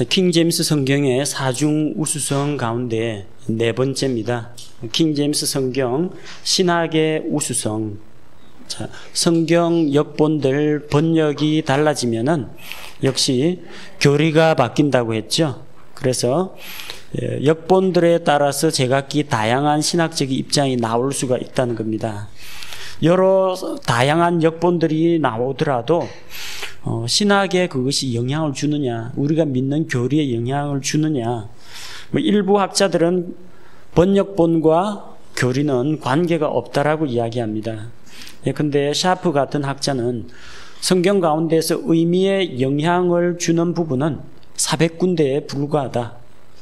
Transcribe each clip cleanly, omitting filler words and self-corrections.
킹 제임스 성경의 사중 우수성 가운데 네 번째입니다. 킹 제임스 성경 신학의 우수성. 자, 성경 역본들 번역이 달라지면은 역시 교리가 바뀐다고 했죠. 그래서 역본들에 따라서 제각기 다양한 신학적인 입장이 나올 수가 있다는 겁니다. 여러 다양한 역본들이 나오더라도 신학에 그것이 영향을 주느냐, 우리가 믿는 교리에 영향을 주느냐, 일부 학자들은 번역본과 교리는 관계가 없다라고 이야기합니다. 근데 샤프 같은 학자는 성경 가운데서 의미에 영향을 주는 부분은 400군데에 불과하다.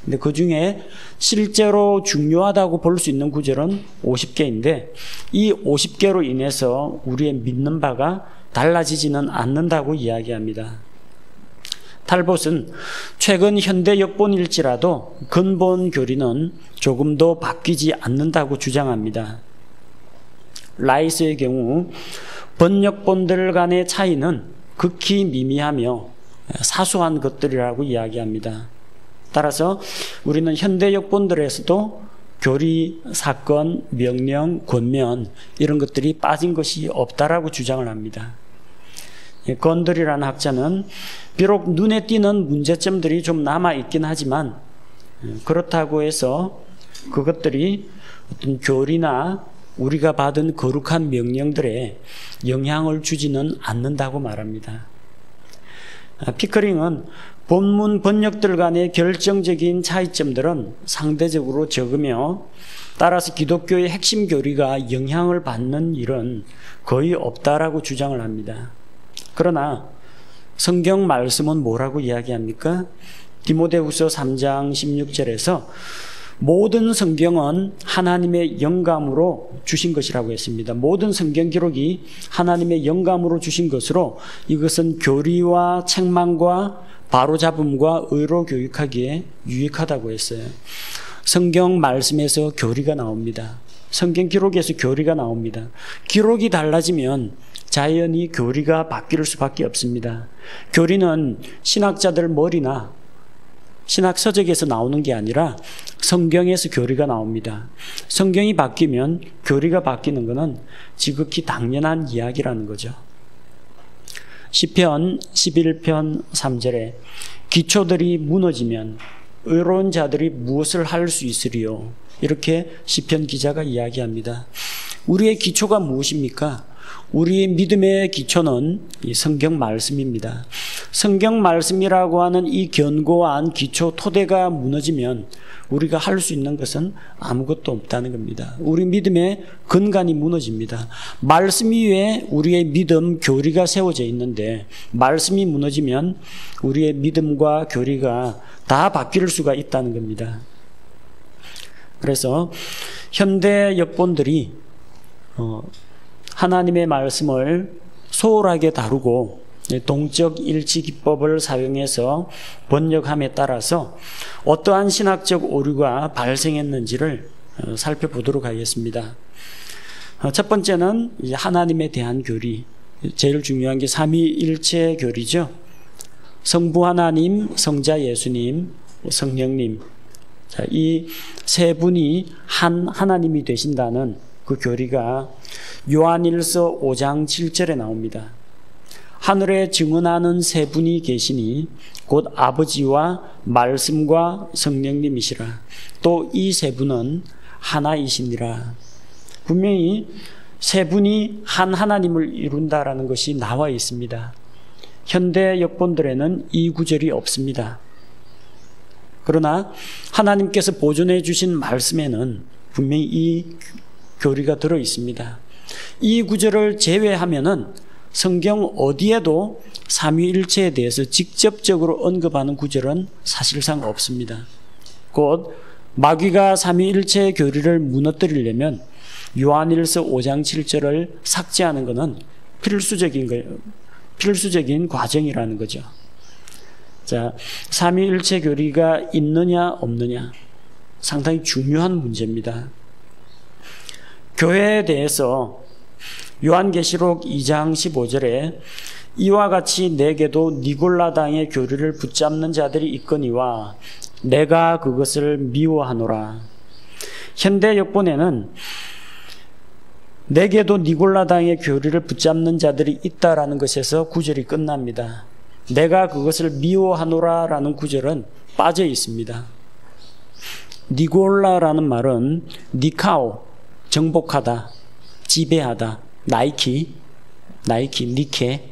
근데 그 중에 실제로 중요하다고 볼 수 있는 구절은 50개인데 이 50개로 인해서 우리의 믿는 바가 달라지지는 않는다고 이야기합니다. 탈봇은 최근 현대 역본일지라도 근본 교리는 조금도 바뀌지 않는다고 주장합니다. 라이스의 경우 번역본들 간의 차이는 극히 미미하며 사소한 것들이라고 이야기합니다. 따라서 우리는 현대 역본들에서도 교리, 사건, 명령, 권면 이런 것들이 빠진 것이 없다라고 주장을 합니다. 건들이라는 학자는 비록 눈에 띄는 문제점들이 좀 남아있긴 하지만 그렇다고 해서 그것들이 어떤 교리나 우리가 받은 거룩한 명령들에 영향을 주지는 않는다고 말합니다. 피커링은 본문 번역들 간의 결정적인 차이점들은 상대적으로 적으며 따라서 기독교의 핵심 교리가 영향을 받는 일은 거의 없다라고 주장을 합니다. 그러나 성경 말씀은 뭐라고 이야기합니까? 디모데후서 3장 16절에서 모든 성경은 하나님의 영감으로 주신 것이라고 했습니다. 모든 성경 기록이 하나님의 영감으로 주신 것으로 이것은 교리와 책망과 바로잡음과 의로 교육하기에 유익하다고 했어요. 성경 말씀에서 교리가 나옵니다. 성경 기록에서 교리가 나옵니다. 기록이 달라지면 자연히 교리가 바뀔 수밖에 없습니다. 교리는 신학자들 머리나 신학 서적에서 나오는 게 아니라 성경에서 교리가 나옵니다. 성경이 바뀌면 교리가 바뀌는 것은 지극히 당연한 이야기라는 거죠. 시편 11편 3절에 기초들이 무너지면 의로운 자들이 무엇을 할 수 있으리요? 이렇게 시편 기자가 이야기합니다. 우리의 기초가 무엇입니까? 우리의 믿음의 기초는 이 성경 말씀입니다. 성경 말씀이라고 하는 이 견고한 기초 토대가 무너지면 우리가 할 수 있는 것은 아무것도 없다는 겁니다. 우리 믿음의 근간이 무너집니다. 말씀 위에 우리의 믿음 교리가 세워져 있는데 말씀이 무너지면 우리의 믿음과 교리가 다 바뀔 수가 있다는 겁니다. 그래서 현대 역본들이 하나님의 말씀을 소홀하게 다루고 동적 일치 기법을 사용해서 번역함에 따라서 어떠한 신학적 오류가 발생했는지를 살펴보도록 하겠습니다. 첫 번째는 하나님에 대한 교리. 제일 중요한 게 삼위일체 교리죠. 성부 하나님, 성자 예수님, 성령님. 이 세 분이 한 하나님이 되신다는 그 교리가 요한일서 5장 7절에 나옵니다. 하늘에 증언하는 세 분이 계시니 곧 아버지와 말씀과 성령님이시라. 또 이 세 분은 하나이시니라. 분명히 세 분이 한 하나님을 이룬다라는 것이 나와 있습니다. 현대 역본들에는 이 구절이 없습니다. 그러나 하나님께서 보존해 주신 말씀에는 분명히 이 교리가 들어 있습니다. 이 구절을 제외하면은 성경 어디에도 삼위일체에 대해서 직접적으로 언급하는 구절은 사실상 없습니다. 곧 마귀가 삼위일체의 교리를 무너뜨리려면 요한일서 5장 7절을 삭제하는 것은 필수적인 과정이라는 거죠. 자, 삼위일체 교리가 있느냐 없느냐 상당히 중요한 문제입니다. 교회에 대해서 요한계시록 2장 15절에 이와 같이 내게도 니골라당의 교리를 붙잡는 자들이 있거니와 내가 그것을 미워하노라. 현대 역본에는 내게도 니골라당의 교리를 붙잡는 자들이 있다라는 것에서 구절이 끝납니다. 내가 그것을 미워하노라라는 구절은 빠져 있습니다. 니골라라는 말은 니카오, 정복하다, 지배하다, 나이키, 니케,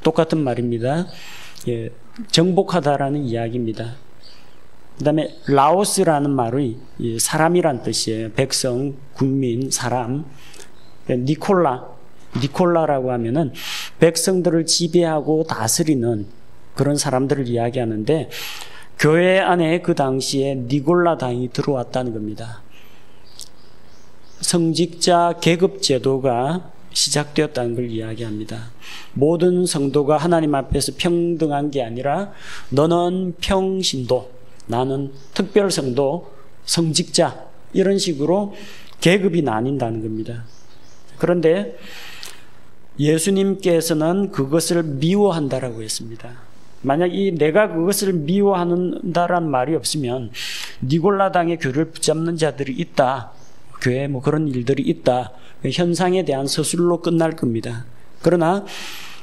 똑같은 말입니다. 예, 정복하다라는 이야기입니다. 그 다음에 라오스라는 말이 사람이란 뜻이에요. 백성, 국민, 사람. 니콜라라고 하면은 백성들을 지배하고 다스리는 그런 사람들을 이야기하는데, 교회 안에 그 당시에 니골라당이 들어왔다는 겁니다. 성직자 계급 제도가 시작되었다는 걸 이야기합니다. 모든 성도가 하나님 앞에서 평등한 게 아니라 너는 평신도, 나는 특별성도, 성직자, 이런 식으로 계급이 나뉜다는 겁니다. 그런데 예수님께서는 그것을 미워한다라고 했습니다. 만약 내가 그것을 미워한다란 말이 없으면 니골라당의 교리를 붙잡는 자들이 있다, 교회에 그런 일들이 있다, 현상에 대한 서술로 끝날 겁니다. 그러나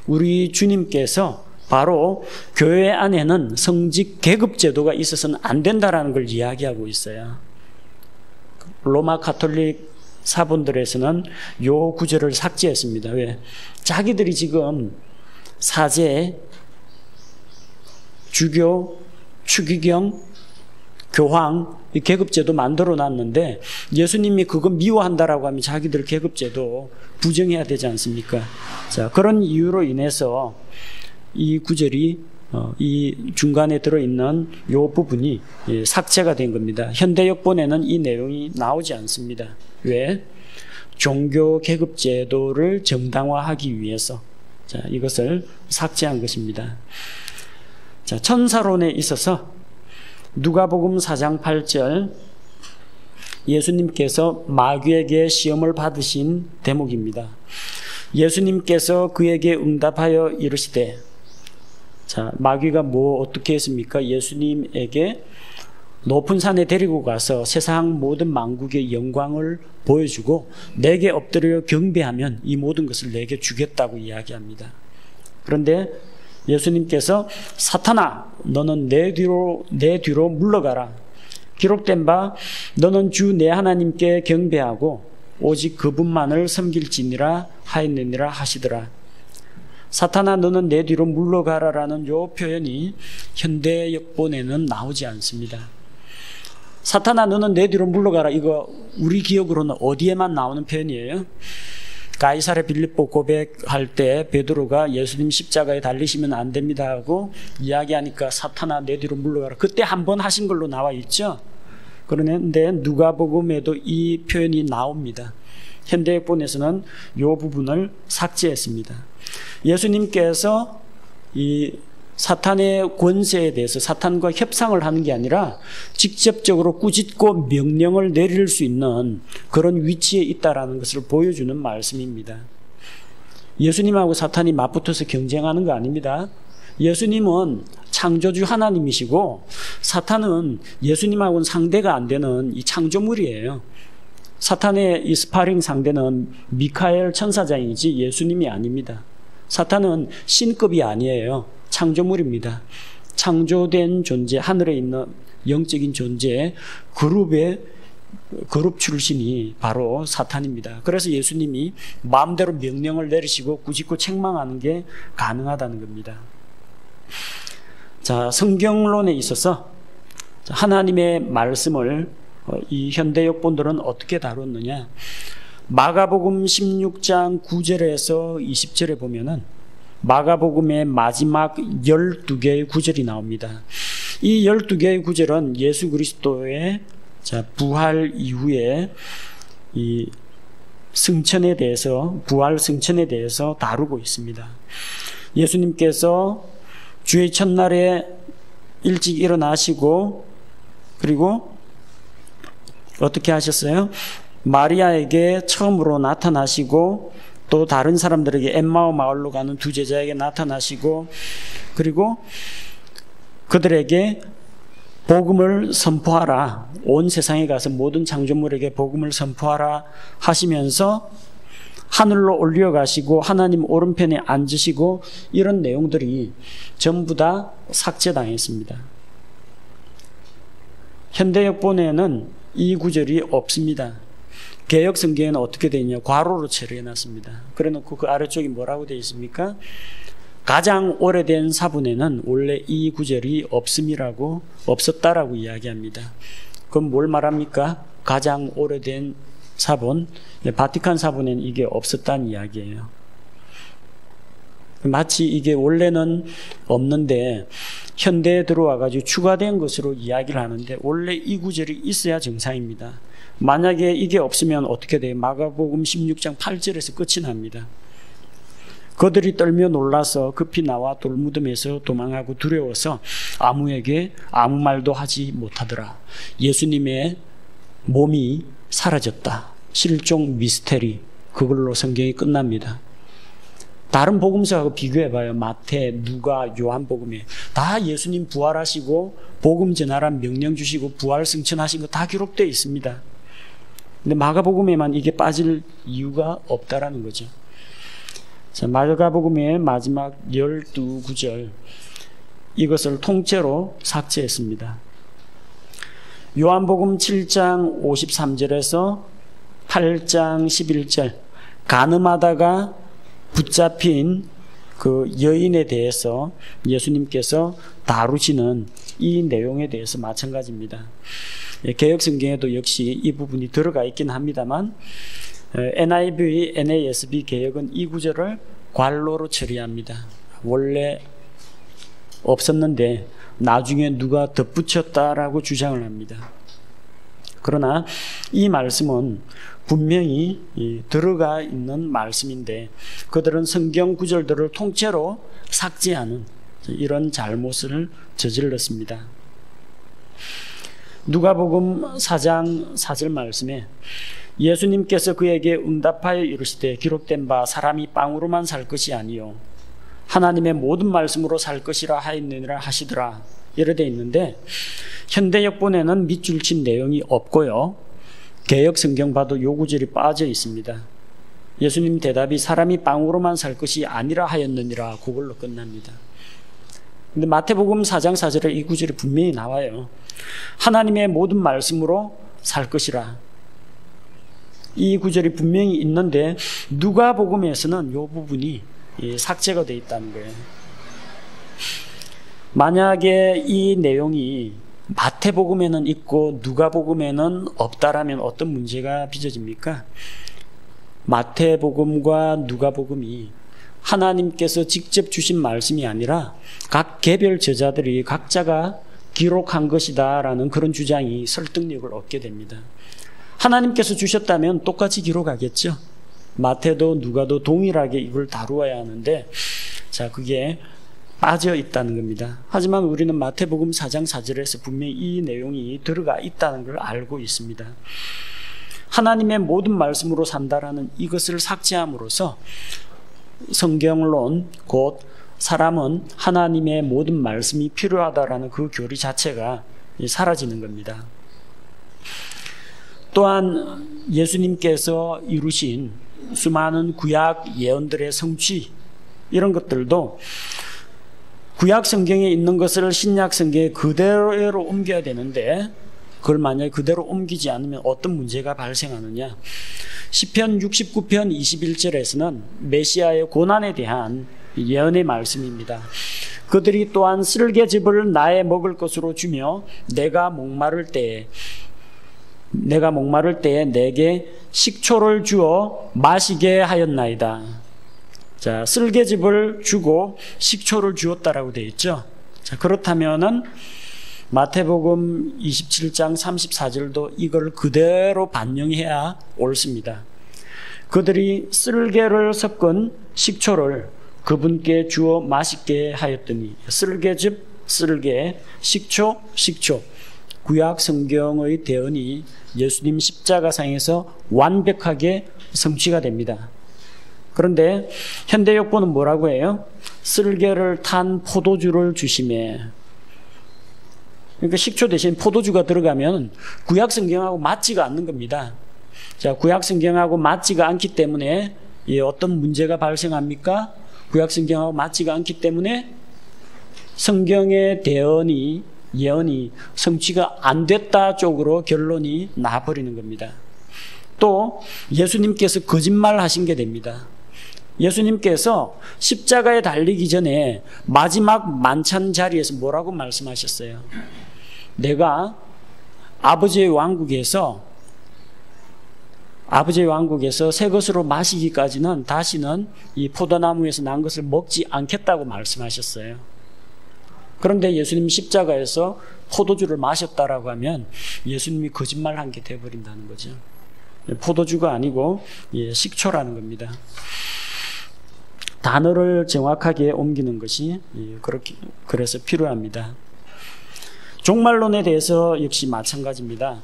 우리 주님께서 바로 교회 안에는 성직 계급 제도가 있어서는 안 된다라는 걸 이야기하고 있어요. 로마 가톨릭 사본들에서는 이 구절을 삭제했습니다. 왜? 자기들이 지금 사제, 주교, 추기경, 교황, 이 계급제도 만들어 놨는데 예수님이 그거 미워한다라고 하면 자기들 계급제도 부정해야 되지 않습니까? 자, 그런 이유로 인해서 이 구절이 이 중간에 들어있는 이 부분이 삭제가 된 겁니다. 현대 역본에는 이 내용이 나오지 않습니다. 왜? 종교 계급제도를 정당화하기 위해서 자, 이것을 삭제한 것입니다. 자, 천사론에 있어서 누가복음 4장 8절 예수님께서 마귀에게 시험을 받으신 대목입니다. 예수님께서 그에게 응답하여 이르시되, 자, 마귀가 어떻게 했습니까? 예수님에게 높은 산에 데리고 가서 세상 모든 만국의 영광을 보여주고 내게 엎드려 경배하면 이 모든 것을 내게 주겠다고 이야기합니다. 그런데 예수님께서 사탄아, 너는 내 뒤로 물러가라. 기록된 바 너는 주 내 하나님께 경배하고 오직 그분만을 섬길지니라 하였느니라 하시더라. 사탄아, 너는 내 뒤로 물러가라라는 이 표현이 현대 역본에는 나오지 않습니다. 사탄아, 너는 내 뒤로 물러가라, 이거 우리 기억으로는 어디에만 나오는 표현이에요? 가이사랴 빌립보 고백할 때 베드로가 예수님 십자가에 달리시면 안 됩니다 하고 이야기하니까 사탄아 내 뒤로 물러가라, 그때 한 번 하신 걸로 나와 있죠. 그런데 누가복음에도 이 표현이 나옵니다. 현대역본에서는 이 부분을 삭제했습니다. 예수님께서 이 사탄의 권세에 대해서 사탄과 협상을 하는 게 아니라 직접적으로 꾸짖고 명령을 내릴 수 있는 그런 위치에 있다라는 것을 보여주는 말씀입니다. 예수님하고 사탄이 맞붙어서 경쟁하는 거 아닙니다. 예수님은 창조주 하나님이시고 사탄은 예수님하고는 상대가 안 되는 이 창조물이에요. 사탄의 이 스파링 상대는 미카엘 천사장이지 예수님이 아닙니다. 사탄은 신급이 아니에요. 창조물입니다. 창조된 존재, 하늘에 있는 영적인 존재, 그룹 출신이 바로 사탄입니다. 그래서 예수님이 마음대로 명령을 내리시고 꾸짖고 책망하는 게 가능하다는 겁니다. 자, 성경론에 있어서 하나님의 말씀을 이 현대 역본들은 어떻게 다뤘느냐? 마가복음 16장 9절에서 20절에 보면은 마가복음의 마지막 12개의 구절이 나옵니다. 이 12개의 구절은 예수 그리스도의 부활 이후에 이 승천에 대해서, 부활 승천에 대해서 다루고 있습니다. 예수님께서 주의 첫날에 일찍 일어나시고 그리고 어떻게 하셨어요? 마리아에게 처음으로 나타나시고 또 다른 사람들에게 엠마오 마을로 가는 두 제자에게 나타나시고 그리고 그들에게 복음을 선포하라. 온 세상에 가서 모든 창조물에게 복음을 선포하라 하시면서 하늘로 올려가시고 하나님 오른편에 앉으시고 이런 내용들이 전부 다 삭제당했습니다. 현대역본에는 이 구절이 없습니다. 개역 성경에는 어떻게 되어 있냐? 괄호로 처리해놨습니다. 그래놓고 그 아래쪽이 뭐라고 되어 있습니까? 가장 오래된 사본에는 원래 이 구절이 없었다라고 이야기합니다. 그럼 뭘 말합니까? 가장 오래된 사본, 바티칸 사본에는 이게 없었다는 이야기예요. 마치 이게 원래는 없는데 현대에 들어와가지고 추가된 것으로 이야기를 하는데 원래 이 구절이 있어야 정상입니다. 만약에 이게 없으면 어떻게 돼요? 마가복음 16장 8절에서 끝이 납니다. 그들이 떨며 놀라서 급히 나와 돌무덤에서 도망하고 두려워서 아무에게 아무 말도 하지 못하더라. 예수님의 몸이 사라졌다. 실종 미스테리. 그걸로 성경이 끝납니다. 다른 복음서하고 비교해봐요. 마태, 누가, 요한복음에 다 예수님 부활하시고 복음 전하란 명령 주시고 부활 승천하신 거 다 기록되어 있습니다. 근데 마가복음에만 이게 빠질 이유가 없다라는 거죠. 자, 마가복음의 마지막 12구절 이것을 통째로 삭제했습니다. 요한복음 7장 53절에서 8장 11절 간음하다가 붙잡힌 그 여인에 대해서 예수님께서 다루시는 이 내용에 대해서 마찬가지입니다. 개역 성경에도 역시 이 부분이 들어가 있긴 합니다만 NIV, NASB 개역은 이 구절을 괄호로 처리합니다. 원래 없었는데 나중에 누가 덧붙였다라고 주장을 합니다. 그러나 이 말씀은 분명히 들어가 있는 말씀인데 그들은 성경 구절들을 통째로 삭제하는 이런 잘못을 저질렀습니다. 누가복음 4장 4절 말씀에 예수님께서 그에게 응답하여 이르시되 기록된 바 사람이 빵으로만 살 것이 아니요 하나님의 모든 말씀으로 살 것이라 하였느니라 하시더라. 이래 돼 있는데 현대역본에는 밑줄 친 내용이 없고요. 개역 성경 봐도 요 구절이 빠져 있습니다. 예수님 대답이 사람이 빵으로만 살 것이 아니라 하였느니라 그걸로 끝납니다. 근데 마태복음 4장 4절에 이 구절이 분명히 나와요. 하나님의 모든 말씀으로 살 것이라. 이 구절이 분명히 있는데 누가복음에서는 이 부분이 삭제가 되어 있다는 거예요. 만약에 이 내용이 마태복음에는 있고 누가복음에는 없다라면 어떤 문제가 빚어집니까? 마태복음과 누가복음이 하나님께서 직접 주신 말씀이 아니라 각 개별 저자들이 각자가 기록한 것이다라는 그런 주장이 설득력을 얻게 됩니다. 하나님께서 주셨다면 똑같이 기록하겠죠. 마태도 누가도 동일하게 이걸 다루어야 하는데 자 그게 빠져 있다는 겁니다. 하지만 우리는 마태복음 4장 4절에서 분명히 이 내용이 들어가 있다는 걸 알고 있습니다. 하나님의 모든 말씀으로 산다라는 이것을 삭제함으로써 성경론 곧 사람은 하나님의 모든 말씀이 필요하다라는 그 교리 자체가 사라지는 겁니다. 또한 예수님께서 이루신 수많은 구약 예언들의 성취 이런 것들도 구약 성경에 있는 것을 신약 성경에 그대로 옮겨야 되는데 그걸 만약에 그대로 옮기지 않으면 어떤 문제가 발생하느냐. 시편 69편 21절에서는 메시아의 고난에 대한 예언의 말씀입니다. 그들이 또한 쓸개즙을 나의 먹을 것으로 주며 내가 목마를 때에 내게 식초를 주어 마시게 하였나이다. 자, 쓸개즙을 주고 식초를 주었다라고 되어 있죠. 자, 그렇다면은 마태복음 27장 34절도 이걸 그대로 반영해야 옳습니다. 그들이 쓸개를 섞은 식초를 그분께 주어 마시게 하였더니 쓸개즙, 쓸개, 식초, 식초. 구약 성경의 대언이 예수님 십자가상에서 완벽하게 성취가 됩니다. 그런데 현대역본은 뭐라고 해요? 쓸개를 탄 포도주를 주시매. 그러니까 식초 대신 포도주가 들어가면 구약 성경하고 맞지가 않는 겁니다. 자, 구약 성경하고 맞지가 않기 때문에 어떤 문제가 발생합니까? 구약 성경하고 맞지가 않기 때문에 성경의 예언이 성취가 안 됐다 쪽으로 결론이 나버리는 겁니다. 또 예수님께서 거짓말 하신 게 됩니다. 예수님께서 십자가에 달리기 전에 마지막 만찬 자리에서 뭐라고 말씀하셨어요? 내가 아버지의 왕국에서 새 것으로 마시기까지는 다시는 이 포도나무에서 난 것을 먹지 않겠다고 말씀하셨어요. 그런데 예수님 십자가에서 포도주를 마셨다라고 하면 예수님이 거짓말한 게 되어버린다는 거죠. 포도주가 아니고 식초라는 겁니다. 단어를 정확하게 옮기는 것이 그래서 필요합니다. 종말론에 대해서 역시 마찬가지입니다.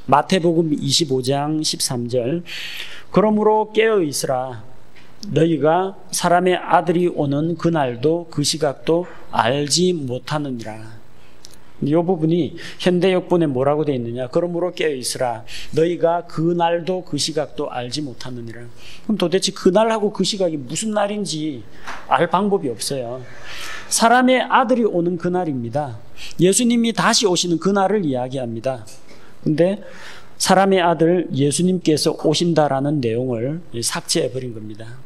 마태복음 25장 13절 그러므로 깨어 있으라 너희가 사람의 아들이 오는 그날도 그 시각도 알지 못하느니라. 이 부분이 현대역본에 뭐라고 되어 있느냐? 그러므로 깨어 있으라 너희가 그날도 그 시각도 알지 못하느니라. 그럼 도대체 그날하고 그 시각이 무슨 날인지 알 방법이 없어요. 사람의 아들이 오는 그날입니다. 예수님이 다시 오시는 그날을 이야기합니다. 근데 사람의 아들 예수님께서 오신다라는 내용을 삭제해버린 겁니다.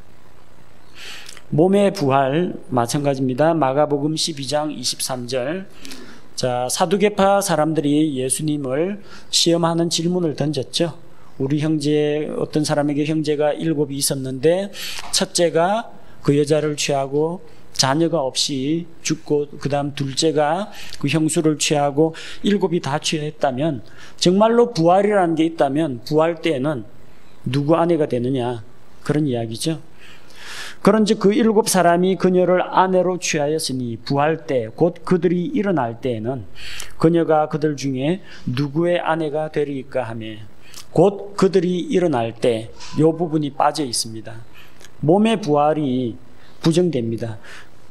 몸의 부활 마찬가지입니다. 마가복음 12장 23절 자, 사두개파 사람들이 예수님을 시험하는 질문을 던졌죠. 우리 형제, 어떤 사람에게 형제가 7이 있었는데 첫째가 그 여자를 취하고 자녀가 없이 죽고 그 다음 둘째가 그 형수를 취하고 7이 다 취했다면 정말로 부활이라는 게 있다면 부활 때에는 누구 아내가 되느냐 그런 이야기죠. 그런즉 그 7사람이 그녀를 아내로 취하였으니 부활 때 곧 그들이 일어날 때에는 그녀가 그들 중에 누구의 아내가 되리까 하며 곧 그들이 일어날 때 이 부분이 빠져 있습니다. 몸의 부활이 부정됩니다.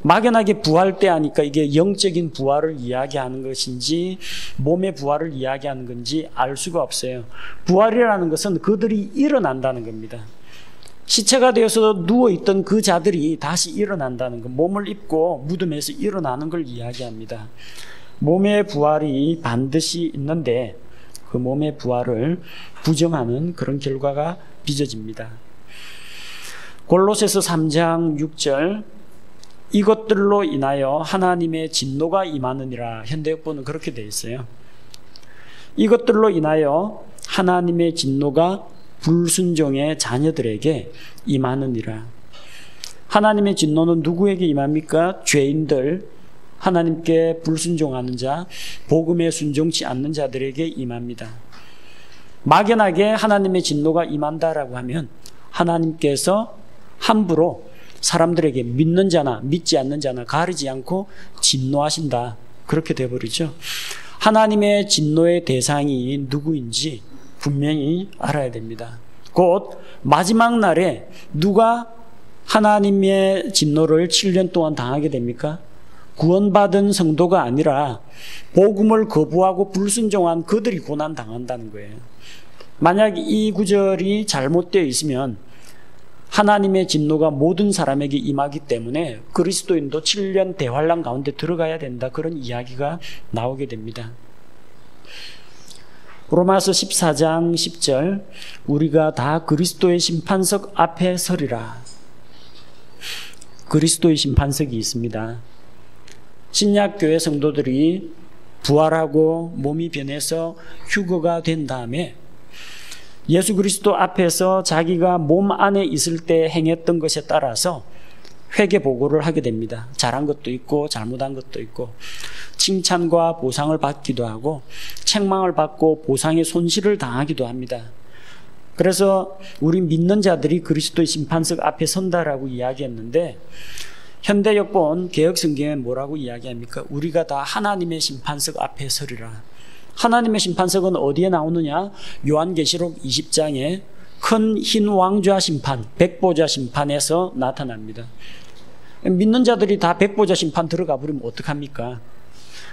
막연하게 부활 때 하니까 이게 영적인 부활을 이야기하는 것인지 몸의 부활을 이야기하는 건지 알 수가 없어요. 부활이라는 것은 그들이 일어난다는 겁니다. 시체가 되어서 누워있던 그 자들이 다시 일어난다는 것, 몸을 입고 무덤에서 일어나는 걸 이야기합니다. 몸의 부활이 반드시 있는데 그 몸의 부활을 부정하는 그런 결과가 빚어집니다. 골로새서 3장 6절 이것들로 인하여 하나님의 진노가 임하느니라. 현대역본은 그렇게 되어 있어요. 이것들로 인하여 하나님의 진노가 불순종의 자녀들에게 임하느니라. 하나님의 진노는 누구에게 임합니까? 죄인들, 하나님께 불순종하는 자, 복음에 순종치 않는 자들에게 임합니다. 막연하게 하나님의 진노가 임한다라고 하면 하나님께서 함부로 사람들에게 믿는 자나 믿지 않는 자나 가리지 않고 진노하신다. 그렇게 되어버리죠. 하나님의 진노의 대상이 누구인지 분명히 알아야 됩니다. 곧 마지막 날에 누가 하나님의 진노를 7년 동안 당하게 됩니까? 구원받은 성도가 아니라 복음을 거부하고 불순종한 그들이 고난당한다는 거예요. 만약 이 구절이 잘못되어 있으면 하나님의 진노가 모든 사람에게 임하기 때문에 그리스도인도 7년 대환란 가운데 들어가야 된다. 그런 이야기가 나오게 됩니다. 로마서 14장 10절 우리가 다 그리스도의 심판석 앞에 서리라. 그리스도의 심판석이 있습니다. 신약교회 성도들이 부활하고 몸이 변해서 휴거가 된 다음에 예수 그리스도 앞에서 자기가 몸 안에 있을 때 행했던 것에 따라서 회개 보고를 하게 됩니다. 잘한 것도 있고 잘못한 것도 있고 칭찬과 보상을 받기도 하고 책망을 받고 보상의 손실을 당하기도 합니다. 그래서 우리 믿는 자들이 그리스도의 심판석 앞에 선다라고 이야기했는데 현대역본 개혁성경에 뭐라고 이야기합니까? 우리가 다 하나님의 심판석 앞에 서리라. 하나님의 심판석은 어디에 나오느냐? 요한계시록 20장에 큰 흰 왕좌 심판, 백보자 심판에서 나타납니다. 믿는 자들이 다 백보자 심판 들어가 버리면 어떡합니까?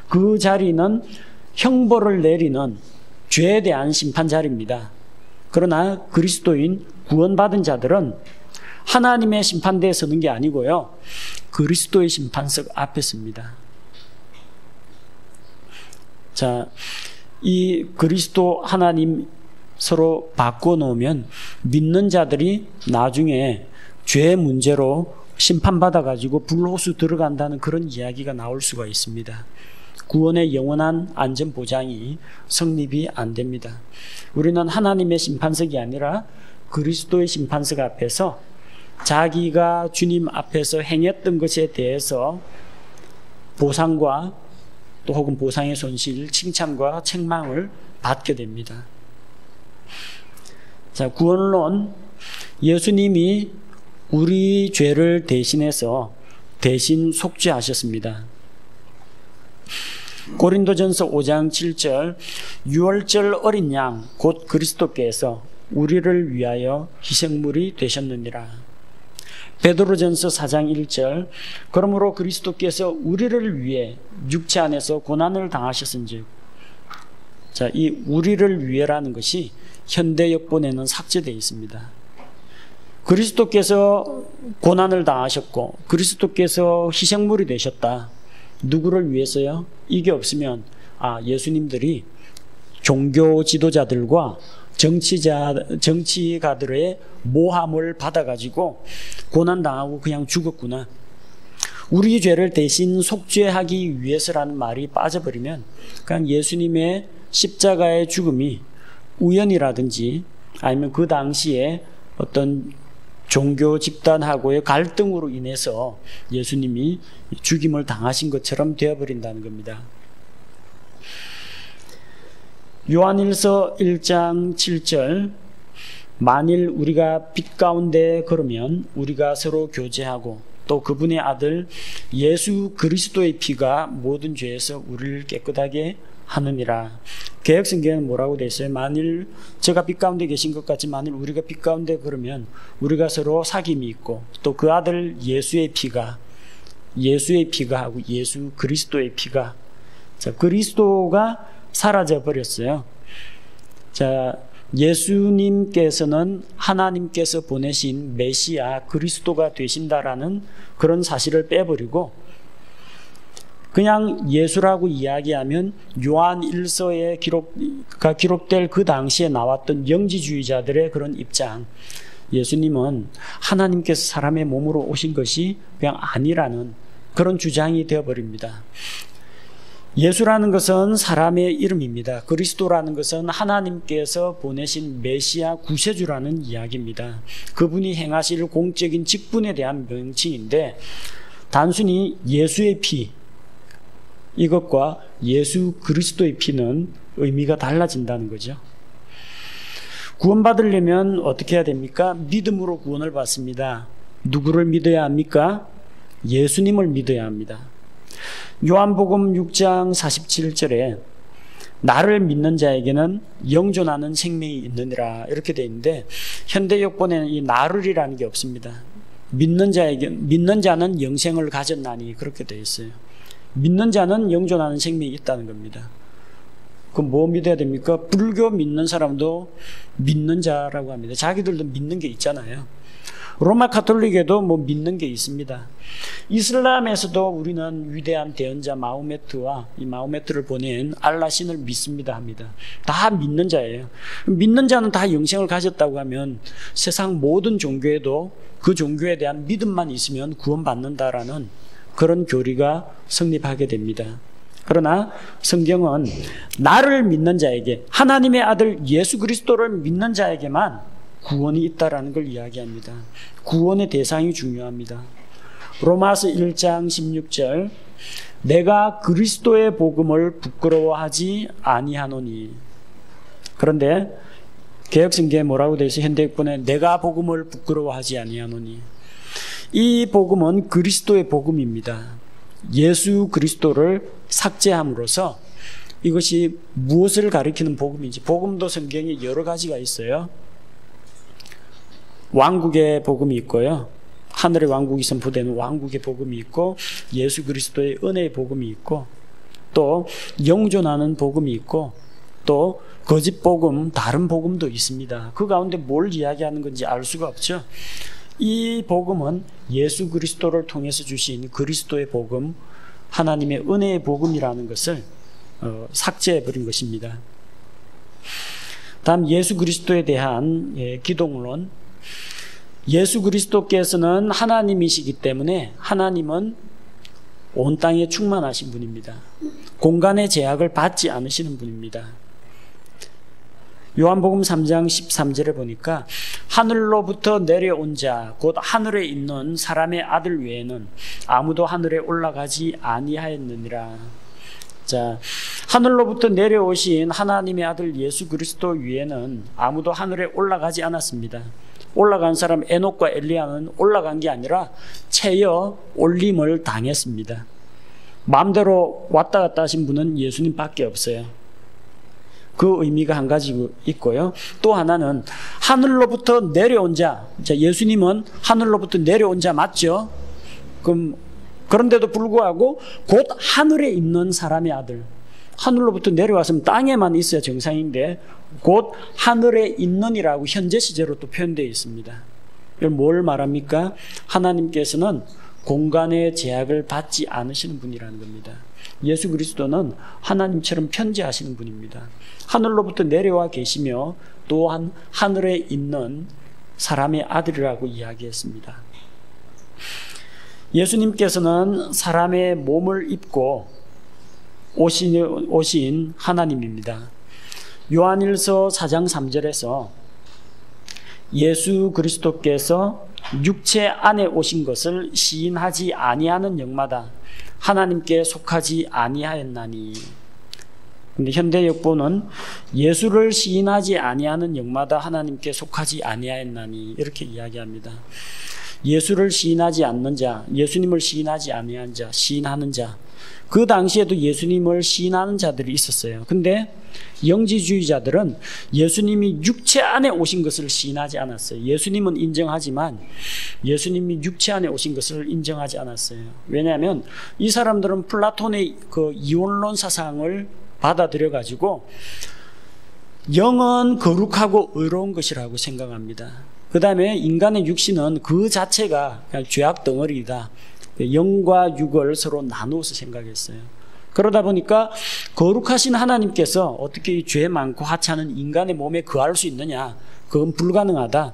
그 자리는 형벌을 내리는 죄에 대한 심판 자리입니다. 그러나 그리스도인 구원받은 자들은 하나님의 심판대에 서는 게 아니고요, 그리스도의 심판석 앞에 섭니다. 자, 이 그리스도 하나님 서로 바꿔놓으면 믿는 자들이 나중에 죄 문제로 심판받아가지고 불호수 들어간다는 그런 이야기가 나올 수가 있습니다. 구원의 영원한 안전 보장이 성립이 안 됩니다. 우리는 하나님의 심판석이 아니라 그리스도의 심판석 앞에서 자기가 주님 앞에서 행했던 것에 대해서 보상과 또 혹은 보상의 손실, 칭찬과 책망을 받게 됩니다. 자, 구원론, 예수님이 우리 죄를 대신해서 대신 속죄하셨습니다. 고린도전서 5장 7절, 유월절 어린 양 곧 그리스도께서 우리를 위하여 희생물이 되셨느니라. 베드로전서 4장 1절, 그러므로 그리스도께서 우리를 위해 육체 안에서 고난을 당하셨은즉. 자, 이 우리를 위해라는 것이 현대 역본에는 삭제되어 있습니다. 그리스도께서 고난을 당하셨고 그리스도께서 희생물이 되셨다. 누구를 위해서요? 이게 없으면 예수님들이 종교 지도자들과 정치가들의 모함을 받아가지고 고난당하고 그냥 죽었구나. 우리 죄를 대신 속죄하기 위해서라는 말이 빠져버리면 그냥 예수님의 십자가의 죽음이 우연이라든지 아니면 그 당시에 어떤 종교 집단하고의 갈등으로 인해서 예수님이 죽임을 당하신 것처럼 되어버린다는 겁니다. 요한일서 1장 7절, 만일 우리가 빛 가운데 걸으면 우리가 서로 교제하고 또 그분의 아들 예수 그리스도의 피가 모든 죄에서 우리를 깨끗하게 하느니라. 개역성경에는 뭐라고 되어 있어요? 만일 제가 빛 가운데 계신 것 같이 만일 우리가 빛 가운데 걸으면 우리가 서로 사귐이 있고 또 그 아들 예수의 피가 하고 예수 그리스도의 피가, 자, 그리스도가 사라져 버렸어요. 자, 예수님께서는 하나님께서 보내신 메시아 그리스도가 되신다라는 그런 사실을 빼버리고 그냥 예수라고 이야기하면 요한 1서에 기록될 그 당시에 나왔던 영지주의자들의 그런 입장, 예수님은 하나님께서 사람의 몸으로 오신 것이 그냥 아니라는 그런 주장이 되어버립니다. 예수라는 것은 사람의 이름입니다. 그리스도라는 것은 하나님께서 보내신 메시아 구세주라는 이야기입니다. 그분이 행하실 공적인 직분에 대한 명칭인데 단순히 예수의 피, 이것과 예수 그리스도의 피는 의미가 달라진다는 거죠. 구원받으려면 어떻게 해야 됩니까? 믿음으로 구원을 받습니다. 누구를 믿어야 합니까? 예수님을 믿어야 합니다. 요한복음 6장 47절에 나를 믿는 자에게는 영존하는 생명이 있느니라 이렇게 되어 있는데 현대 역본에는 이 나를이라는 게 없습니다. 믿는 자는 영생을 가졌나니 그렇게 되어 있어요. 믿는 자는 영존하는 생명이 있다는 겁니다. 그럼 뭐 믿어야 됩니까? 불교 믿는 사람도 믿는 자라고 합니다. 자기들도 믿는 게 있잖아요. 로마 가톨릭에도 뭐 믿는 게 있습니다. 이슬람에서도 우리는 위대한 대언자 마호메트와 이 마호메트를 보낸 알라 신을 믿습니다 합니다. 다 믿는 자예요. 믿는 자는 다 영생을 가졌다고 하면 세상 모든 종교에도 그 종교에 대한 믿음만 있으면 구원받는다라는 그런 교리가 성립하게 됩니다. 그러나 성경은 나를 믿는 자에게, 하나님의 아들 예수 그리스도를 믿는 자에게만 구원이 있다라는 걸 이야기합니다. 구원의 대상이 중요합니다. 로마서 1장 16절, 내가 그리스도의 복음을 부끄러워하지 아니하노니. 그런데 개역성경에 뭐라고 되어 있어요? 현대역본에 내가 복음을 부끄러워하지 아니하노니. 이 복음은 그리스도의 복음입니다. 예수 그리스도를 삭제함으로써 이것이 무엇을 가리키는 복음인지, 복음도 성경에 여러 가지가 있어요. 왕국의 복음이 있고요. 하늘의 왕국이 선포되는 왕국의 복음이 있고 예수 그리스도의 은혜의 복음이 있고 또 영존하는 복음이 있고 또 거짓 복음, 다른 복음도 있습니다. 그 가운데 뭘 이야기하는 건지 알 수가 없죠. 이 복음은 예수 그리스도를 통해서 주신 그리스도의 복음, 하나님의 은혜의 복음이라는 것을 삭제해버린 것입니다. 다음 예수 그리스도에 대한 기독론. 예수 그리스도께서는 하나님이시기 때문에 하나님은 온 땅에 충만하신 분입니다. 공간의 제약을 받지 않으시는 분입니다. 요한복음 3장 13절에 보니까 하늘로부터 내려온 자 곧 하늘에 있는 사람의 아들 외에는 아무도 하늘에 올라가지 아니하였느니라. 자, 하늘로부터 내려오신 하나님의 아들 예수 그리스도 위에는 아무도 하늘에 올라가지 않았습니다. 올라간 사람 에녹과 엘리야는 올라간 게 아니라 채여 올림을 당했습니다. 마음대로 왔다 갔다 하신 분은 예수님밖에 없어요. 그 의미가 한 가지 있고요. 또 하나는 하늘로부터 내려온 자. 자, 예수님은 하늘로부터 내려온 자 맞죠? 그런데도 불구하고 곧 하늘에 있는 사람의 아들. 하늘로부터 내려왔으면 땅에만 있어야 정상인데 곧 하늘에 있는이라고 현재 시제로 또 표현되어 있습니다. 이걸 뭘 말합니까? 하나님께서는 공간의 제약을 받지 않으시는 분이라는 겁니다. 예수 그리스도는 하나님처럼 편지하시는 분입니다. 하늘로부터 내려와 계시며 또한 하늘에 있는 사람의 아들이라고 이야기했습니다. 예수님께서는 사람의 몸을 입고 오신 하나님입니다. 요한일서 4장 3절에서 예수 그리스도께서 육체 안에 오신 것을 시인하지 아니하는 영마다 하나님께 속하지 아니하였나니. 근데 현대 역보는 예수를 시인하지 아니하는 영마다 하나님께 속하지 아니하였나니 이렇게 이야기합니다. 예수를 시인하지 않는 자, 예수님을 시인하지 아니한 자, 시인하는 자. 그 당시에도 예수님을 시인하는 자들이 있었어요. 근데 영지주의자들은 예수님이 육체 안에 오신 것을 시인하지 않았어요. 예수님은 인정하지만 예수님이 육체 안에 오신 것을 인정하지 않았어요. 왜냐하면 이 사람들은 플라톤의 그 이원론 사상을 받아들여 가지고 영은 거룩하고 의로운 것이라고 생각합니다. 그 다음에 인간의 육신은 그 자체가 그냥 죄악 덩어리이다. 영과 육을 서로 나누어서 생각했어요. 그러다 보니까 거룩하신 하나님께서 어떻게 이 죄 많고 하찮은 인간의 몸에 거할 수 있느냐? 그건 불가능하다.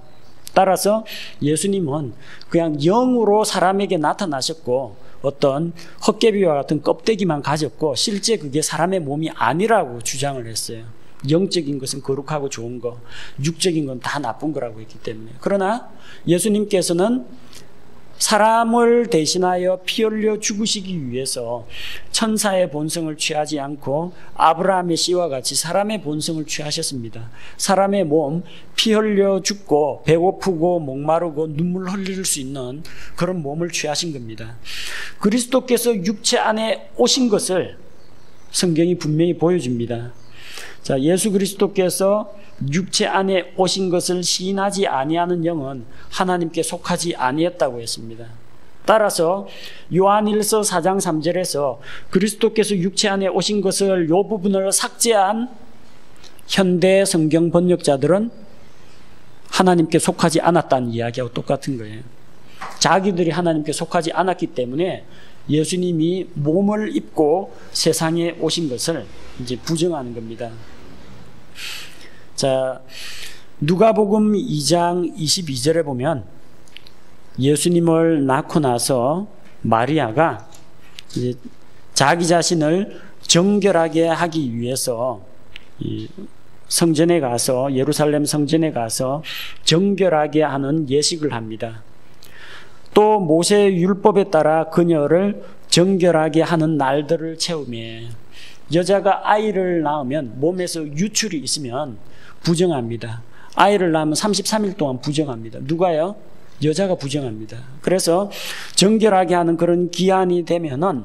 따라서 예수님은 그냥 영으로 사람에게 나타나셨고 어떤 헛개비와 같은 껍데기만 가졌고 실제 그게 사람의 몸이 아니라고 주장을 했어요. 영적인 것은 거룩하고 좋은 거, 육적인 건 다 나쁜 거라고 했기 때문에. 그러나 예수님께서는 사람을 대신하여 피 흘려 죽으시기 위해서 천사의 본성을 취하지 않고 아브라함의 씨와 같이 사람의 본성을 취하셨습니다. 사람의 몸, 피 흘려 죽고 배고프고 목마르고 눈물 흘릴 수 있는 그런 몸을 취하신 겁니다. 그리스도께서 육체 안에 오신 것을 성경이 분명히 보여줍니다. 자, 예수 그리스도께서 육체 안에 오신 것을 시인하지 아니하는 영은 하나님께 속하지 아니했다고 했습니다. 따라서 요한일서 4장 3절에서 그리스도께서 육체 안에 오신 것을 이 부분을 삭제한 현대 성경 번역자들은 하나님께 속하지 않았다는 이야기하고 똑같은 거예요. 자기들이 하나님께 속하지 않았기 때문에 예수님이 몸을 입고 세상에 오신 것을 이제 부정하는 겁니다. 자, 누가복음 2장 22절에 보면 예수님을 낳고 나서 마리아가 이제 자기 자신을 정결하게 하기 위해서 성전에 가서 예루살렘 성전에 가서 정결하게 하는 예식을 합니다. 또 모세의 율법에 따라 그녀를 정결하게 하는 날들을 채우며 여자가 아이를 낳으면 몸에서 유출이 있으면 부정합니다. 아이를 낳으면 33일 동안 부정합니다. 누가요? 여자가 부정합니다. 그래서 정결하게 하는 그런 기한이 되면은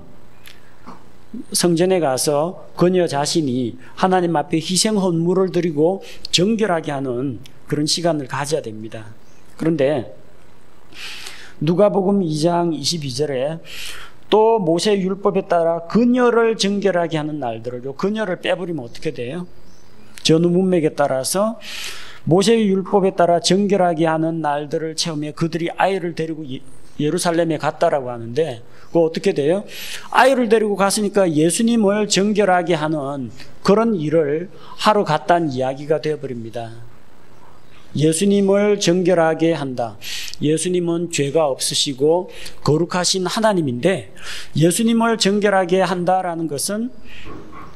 성전에 가서 그녀 자신이 하나님 앞에 희생 헌물을 드리고 정결하게 하는 그런 시간을 가져야 됩니다. 그런데 누가복음 2장 22절에 또 모세 율법에 따라 그녀를 정결하게 하는 날들을, 요 그녀를 빼버리면 어떻게 돼요? 전후 문맥에 따라서 모세의 율법에 따라 정결하게 하는 날들을 체험해 그들이 아이를 데리고 예루살렘에 갔다라고 하는데, 그거 어떻게 돼요? 아이를 데리고 갔으니까 예수님을 정결하게 하는 그런 일을 하러 갔다는 이야기가 되어버립니다. 예수님을 정결하게 한다. 예수님은 죄가 없으시고 거룩하신 하나님인데, 예수님을 정결하게 한다라는 것은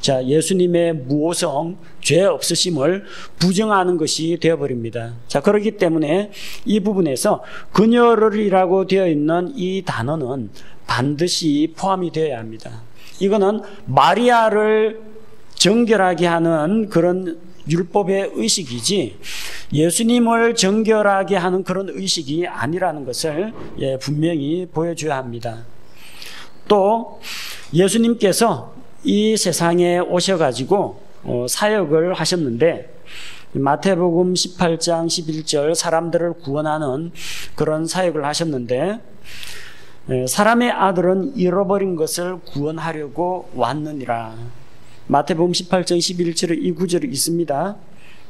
자, 예수님의 무오성, 죄 없으심을 부정하는 것이 되어버립니다. 자, 그렇기 때문에 이 부분에서 그녀를이라고 되어 있는 이 단어는 반드시 포함이 되어야 합니다. 이거는 마리아를 정결하게 하는 그런 율법의 의식이지 예수님을 정결하게 하는 그런 의식이 아니라는 것을 분명히 보여줘야 합니다. 또 예수님께서 이 세상에 오셔가지고 사역을 하셨는데, 마태복음 18장 11절 사람들을 구원하는 그런 사역을 하셨는데, 사람의 아들은 잃어버린 것을 구원하려고 왔느니라. 마태복음 18장 11절에 이 구절이 있습니다.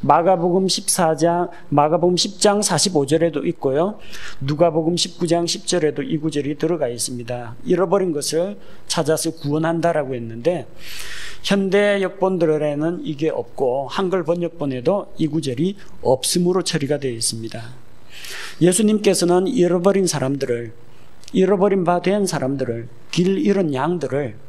마가복음 10장 45절에도 있고요. 누가복음 19장 10절에도 이 구절이 들어가 있습니다. 잃어버린 것을 찾아서 구원한다라고 했는데, 현대 역본들에는 이게 없고 한글 번역본에도 이 구절이 없음으로 처리가 되어 있습니다. 예수님께서는 잃어버린 사람들을, 잃어버린 바 된 사람들을, 길 잃은 양들을,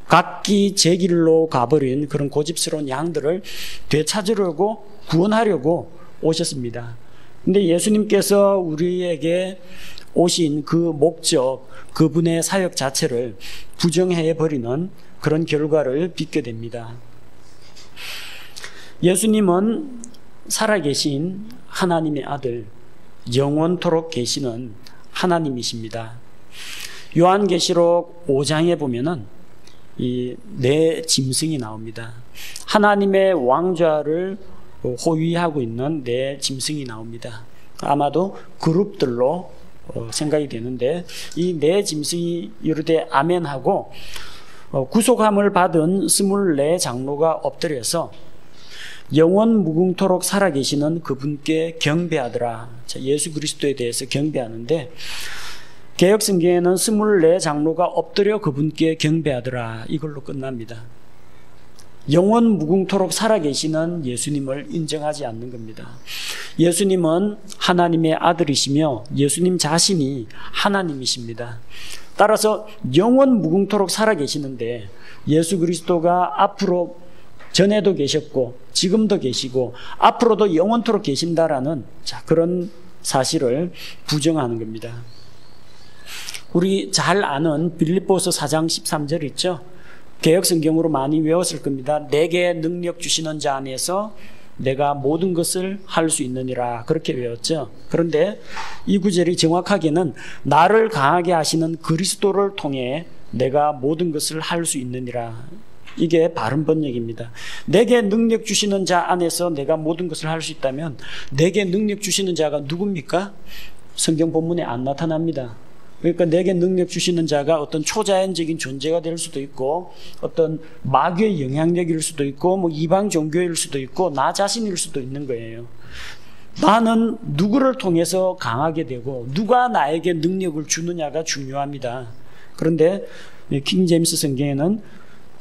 각기 제 길로 가버린 그런 고집스러운 양들을 되찾으려고 구원하려고 오셨습니다. 근데 예수님께서 우리에게 오신 그 목적, 그분의 사역 자체를 부정해버리는 그런 결과를 빚게 됩니다. 예수님은 살아계신 하나님의 아들, 영원토록 계시는 하나님이십니다. 요한계시록 5장에 보면은 이 네 짐승이 나옵니다. 하나님의 왕좌를 호위하고 있는 네 짐승이 나옵니다. 아마도 그룹들로 생각이 되는데, 이 네 짐승이 이르되 아멘하고 구속함을 받은 24 장로가 엎드려서 영원 무궁토록 살아계시는 그분께 경배하더라. 예수 그리스도에 대해서 경배하는데, 개역성경에는 24 장로가 엎드려 그분께 경배하더라, 이걸로 끝납니다. 영원 무궁토록 살아계시는 예수님을 인정하지 않는 겁니다. 예수님은 하나님의 아들이시며 예수님 자신이 하나님이십니다. 따라서 영원 무궁토록 살아계시는데, 예수 그리스도가 앞으로 전에도 계셨고 지금도 계시고 앞으로도 영원토록 계신다라는 그런 사실을 부정하는 겁니다. 우리 잘 아는 빌립보서 4장 13절 있죠? 개역성경으로 많이 외웠을 겁니다. 내게 능력 주시는 자 안에서 내가 모든 것을 할 수 있느니라, 그렇게 외웠죠. 그런데 이 구절이 정확하게는 나를 강하게 하시는 그리스도를 통해 내가 모든 것을 할 수 있느니라, 이게 바른 번역입니다. 내게 능력 주시는 자 안에서 내가 모든 것을 할 수 있다면, 내게 능력 주시는 자가 누굽니까? 성경 본문에 안 나타납니다. 그러니까 내게 능력 주시는 자가 어떤 초자연적인 존재가 될 수도 있고, 어떤 마귀의 영향력일 수도 있고, 뭐 이방 종교일 수도 있고, 나 자신일 수도 있는 거예요. 나는 누구를 통해서 강하게 되고 누가 나에게 능력을 주느냐가 중요합니다. 그런데 킹 제임스 성경에는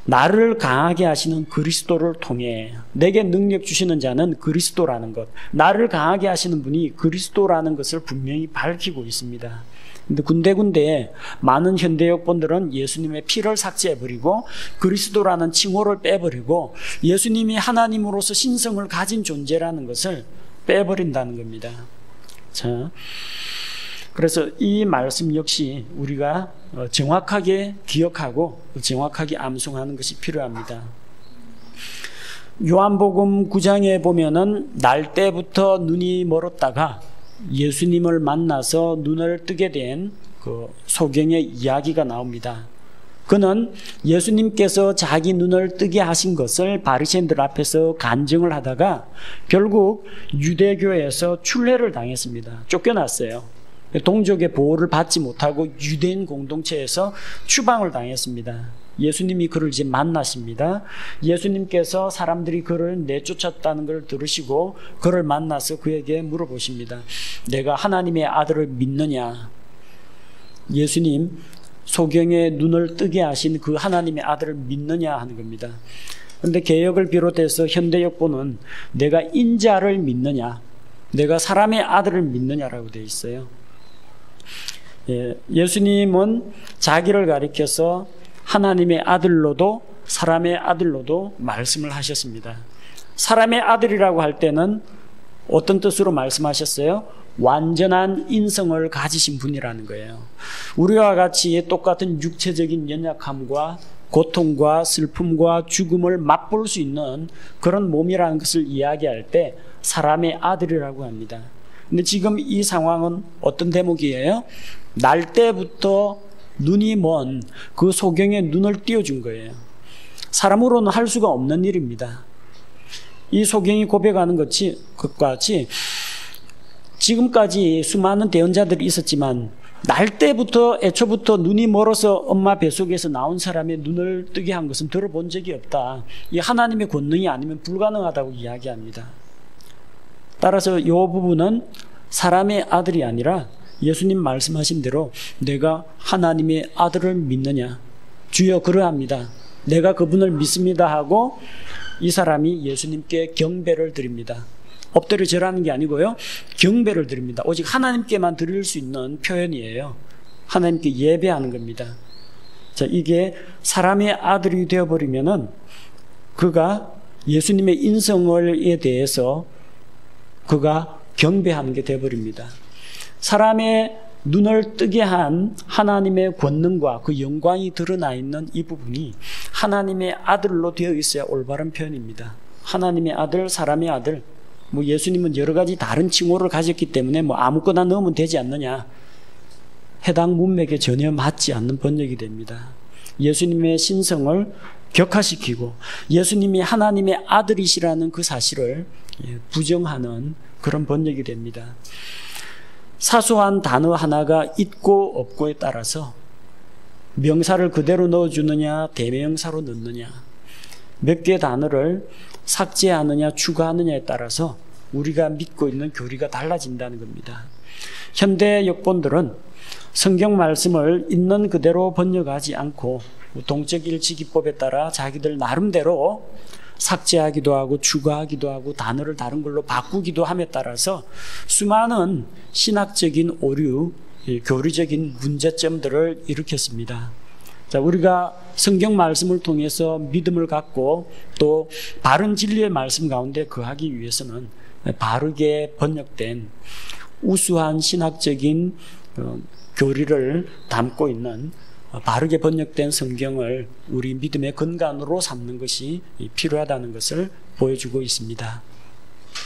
나를 강하게 하시는 그리스도를 통해, 내게 능력 주시는 자는 그리스도라는 것, 나를 강하게 하시는 분이 그리스도라는 것을 분명히 밝히고 있습니다. 근데 군데군데 많은 현대 역본들은 예수님의 피를 삭제해버리고 그리스도라는 칭호를 빼버리고 예수님이 하나님으로서 신성을 가진 존재라는 것을 빼버린다는 겁니다. 자, 그래서 이 말씀 역시 우리가 정확하게 기억하고 정확하게 암송하는 것이 필요합니다. 요한복음 9장에 보면은 날 때부터 눈이 멀었다가 예수님을 만나서 눈을 뜨게 된 그 소경의 이야기가 나옵니다. 그는 예수님께서 자기 눈을 뜨게 하신 것을 바리새인들 앞에서 간증을 하다가 결국 유대교에서 출례를 당했습니다. 쫓겨났어요. 동족의 보호를 받지 못하고 유대인 공동체에서 추방을 당했습니다. 예수님이 그를 이제 만나십니다. 예수님께서 사람들이 그를 내쫓았다는 걸 들으시고 그를 만나서 그에게 물어보십니다. 내가 하나님의 아들을 믿느냐? 예수님 소경의 눈을 뜨게 하신 그 하나님의 아들을 믿느냐 하는 겁니다. 그런데 개역을 비롯해서 현대역보는 내가 인자를 믿느냐, 내가 사람의 아들을 믿느냐라고 되어 있어요. 예수님은 자기를 가리켜서 하나님의 아들로도 사람의 아들로도 말씀을 하셨습니다. 사람의 아들이라고 할 때는 어떤 뜻으로 말씀하셨어요? 완전한 인성을 가지신 분이라는 거예요. 우리와 같이 똑같은 육체적인 연약함과 고통과 슬픔과 죽음을 맛볼 수 있는 그런 몸이라는 것을 이야기할 때 사람의 아들이라고 합니다. 근데 지금 이 상황은 어떤 대목이에요? 날 때부터 눈이 먼 그 소경의 눈을 띄워준 거예요. 사람으로는 할 수가 없는 일입니다. 이 소경이 고백하는 것과 같이 지금까지 수많은 대언자들이 있었지만 날 때부터 애초부터 눈이 멀어서 엄마 뱃속에서 나온 사람의 눈을 뜨게 한 것은 들어본 적이 없다. 이 하나님의 권능이 아니면 불가능하다고 이야기합니다. 따라서 이 부분은 사람의 아들이 아니라 예수님 말씀하신 대로 내가 하나님의 아들을 믿느냐? 주여 그러합니다. 내가 그분을 믿습니다 하고 이 사람이 예수님께 경배를 드립니다. 엎드려 절하는 게 아니고요. 경배를 드립니다. 오직 하나님께만 드릴 수 있는 표현이에요. 하나님께 예배하는 겁니다. 자, 이게 사람의 아들이 되어버리면은 그가 예수님의 인성에 대해서 그가 경배하는 게 되어버립니다. 사람의 눈을 뜨게 한 하나님의 권능과 그 영광이 드러나 있는 이 부분이 하나님의 아들로 되어 있어야 올바른 표현입니다. 하나님의 아들, 사람의 아들. 예수님은 여러 가지 다른 칭호를 가졌기 때문에 아무거나 넣으면 되지 않느냐. 해당 문맥에 전혀 맞지 않는 번역이 됩니다. 예수님의 신성을 격화시키고 예수님이 하나님의 아들이시라는 그 사실을 부정하는 그런 번역이 됩니다. 사소한 단어 하나가 있고 없고에 따라서 명사를 그대로 넣어주느냐 대명사로 넣느냐 몇 개의 단어를 삭제하느냐 추가하느냐에 따라서 우리가 믿고 있는 교리가 달라진다는 겁니다. 현대 역본들은 성경 말씀을 있는 그대로 번역하지 않고 동적일치기법에 따라 자기들 나름대로 삭제하기도 하고 추가하기도 하고 단어를 다른 걸로 바꾸기도 함에 따라서 수많은 신학적인 오류, 교리적인 문제점들을 일으켰습니다. 자, 우리가 성경 말씀을 통해서 믿음을 갖고 또 바른 진리의 말씀 가운데 거하기 위해서는 바르게 번역된 우수한 신학적인 교리를 담고 있는 바르게 번역된 성경을 우리 믿음의 근간으로 삼는 것이 필요하다는 것을 보여주고 있습니다.